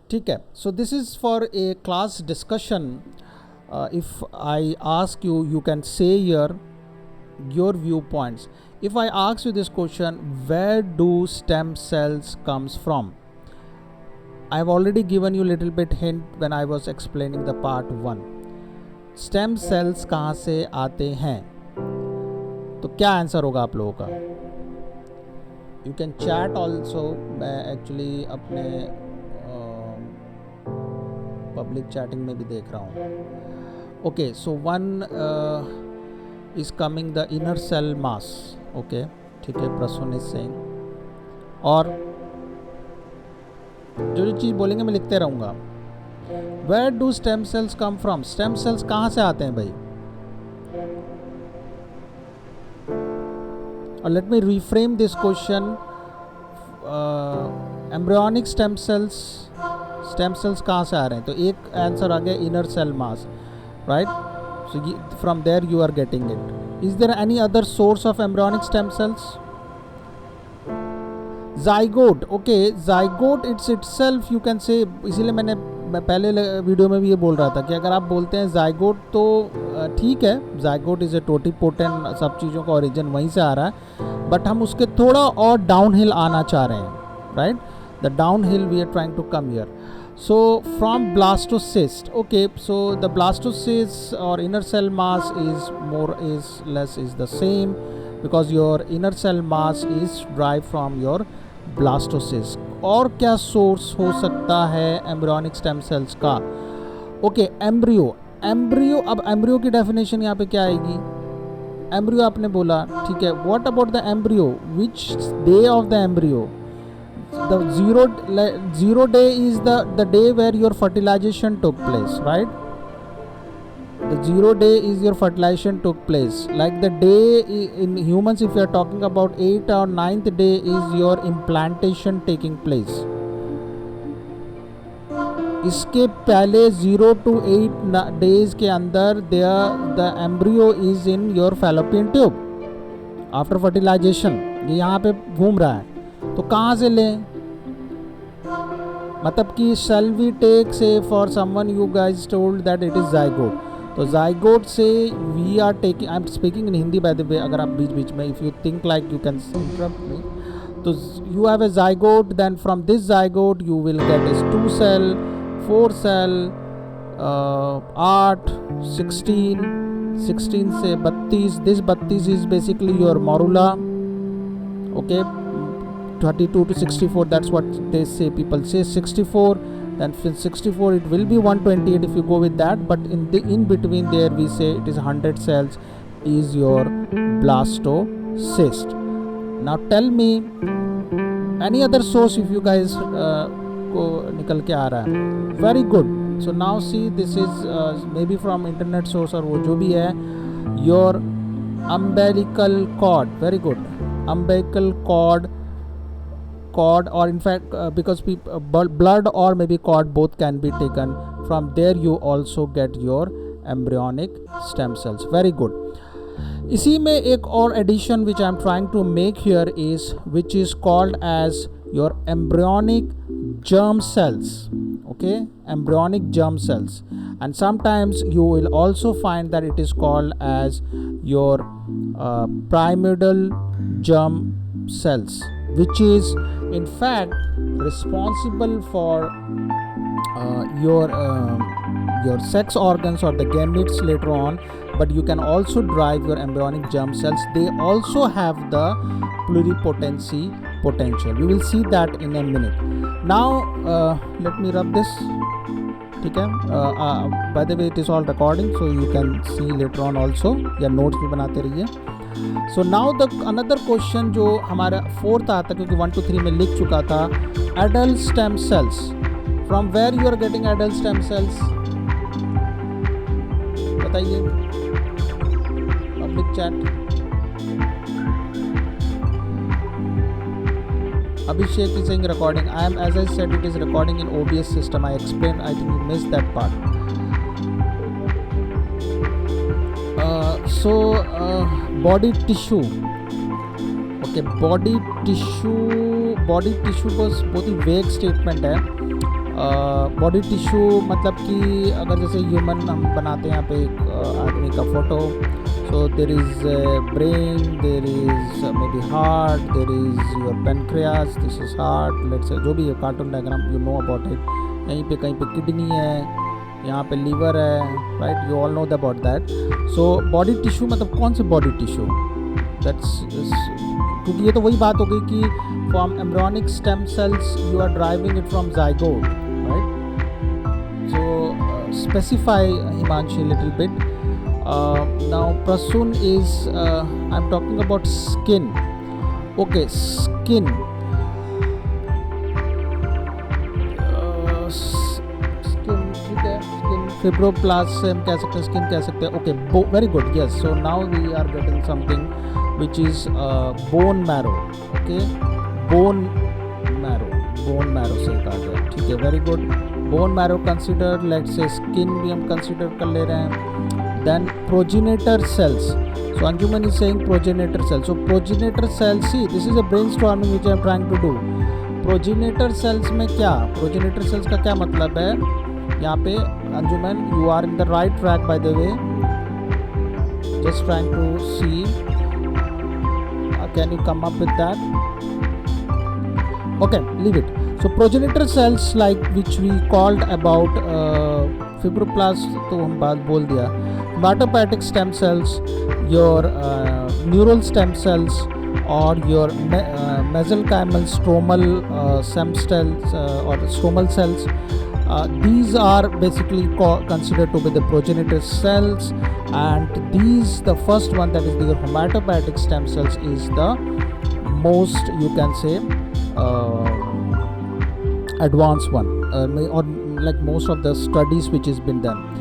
ठीक है. So this is for a class discussion. If I ask you, you can say here your viewpoints. If I ask you this question, where do stem cells comes from? I have already given you little bit hint when I was explaining the part 1. Stem cells कहाँ से आते हैं? तो क्या answer होगा आप लोगों का? You can chat also. मैं एक्चुअली अपने पब्लिक चैटिंग में भी देख रहा हूँ. Okay, so one is coming the inner cell mass. Okay, ठीक है, प्रसून इज सेइंग. और जो चीज़ बोलेंगे मैं लिखते रहूँगा. Where do stem cells come from? Stem cells कहाँ से आते हैं भाई? और let me reframe this question. Embryonic stem cells कहाँ से आ रहे हैं? तो एक आंसर आ गया inner cell mass, right? So from there you are getting it. Is there any other source of embryonic stem cells? Zygote. Okay, zygote it's itself you can say. इसीलिए मैं पहले वीडियो में भी ये बोल रहा था कि अगर आप बोलते हैं जाइगोट तो ठीक है, जाइगोट इज़ ए टोटीपोटेंट, सब चीज़ों का ओरिजिन वहीं से आ रहा है, बट हम उसके थोड़ा और डाउन हिल आना चाह रहे हैं, right? The down hill we are trying to come here. So from blastocyst, okay, so the blastocyst or inner cell mass is more is less is the same because your inner cell mass is derived from your blastocyst. और क्या source हो सकता है embryonic stem sales का? Okay, embryo. अब embryo की definition यहाँ पे क्या आएगी? एम्ब्रियो आपने बोला, ठीक है. What about the embryo? Which day of the embryo? The zero day is the day where your fertilization took place, right? The 0 day is your fertilization took place. Like the day in humans, if you are talking about 8th or 9th day is your implantation taking place. इसके पहले 0 to 8 days के अंदर the embryo is in your fallopian tube after fertilization. ये यहाँ पे घूम रहा है. तो कहाँ से लें? मतलब कि shall we take say for someone you guys told that it is zygote. तो zygote से we are taking, I am speaking in Hindi by the way, अगर आप बीच बीच में if you think like you can interrupt me. तो you have a zygote, then from this zygote you will get is 2 cell, 4 cell, 8, 16 से 32. This 32 is basically your morula. Okay, 32 to 64, that's what they say. People say 64, then 64 it will be 128 if you go with that, but in between there we say it is 100 cells is your blastocyst. Now tell me any other source if you guys को निकल के आ रहा है. Very good. So now see, this is maybe from internet source और वो जो भी है. Your umbilical cord. Very good. Umbilical cord, or in fact because blood or maybe cord both can be taken from there. You also get your embryonic stem cells. Very good. इसी में एक और addition which I am trying to make here is which is called as your embryonic germ cells. Okay, embryonic germ cells, and sometimes you will also find that it is called as your pyramidal germ cells, which is in fact responsible for your sex organs or the gametes later on, but you can also drive your embryonic germ cells. They also have the pluripotency potential. We will see that in a minute. Now let me rub this. ठीक है. By the way, it is all recording, so you can see later on also, या notes भी बनाते रहिए. So now the another question जो हमारा 4th आता, क्योंकि 1 to 3 में लिख चुका था, adult stem cells. From where you are getting adult stem cells? बताइए. Public chat. Abhishek is saying recording. As I said, it is recording in OBS system. I explained. I think you missed that part. Body tissue. Okay, body tissue बस बहुत ही वेग statement है. Body tissue मतलब कि अगर जैसे human हम बनाते हैं यहाँ पे एक आदमी का photo, so there is brain, there is may be heart, there is your pancreas, this is heart, let's say जो भी है cartoon diagram you know about it. यहीं पे कहीं पे किडनी है, यहाँ पे लीवर है, right, you all know about that. So body tissue मतलब कौन से बॉडी टिश्यू, दैट्स, क्योंकि ये तो वही बात हो गई कि from embryonic stem cells you are driving it from zygote, right. So specify Himanshi little bit. Now Prasoon is I'm talking about skin. Okay, skin. Skin, ठीक है, skin fibroblast से हम कह सकते हैं, skin कह सकते हैं। Okay, very good, yes. So now we are getting something which is bone marrow. Okay, bone marrow से कहा गया, ठीक है, very good. Bone marrow consider, let's say skin भी हम consider कर ले रहे हैं। Then progenitor cells. So Anjuman is saying progenitor cells. So progenitor cells, see, this is a brainstorming which I am trying to do. Progenitor cells में क्या, progenitor cells का क्या मतलब है यहाँ पे? Anjuman, you are in the right track by the way. Just trying to see. Can you come up with that? Okay, leave it. So progenitor cells like which we called about fibroblast तो हम बात बोल दिया, hematopoietic stem cells, your neural stem cells, or your mesenchymal stromal stem cells or stromal cells. These are basically considered to be the progenitor cells, and these, the first one, that is the hematopoietic stem cells, is the most, you can say, advanced one, or like most of the studies which has been done.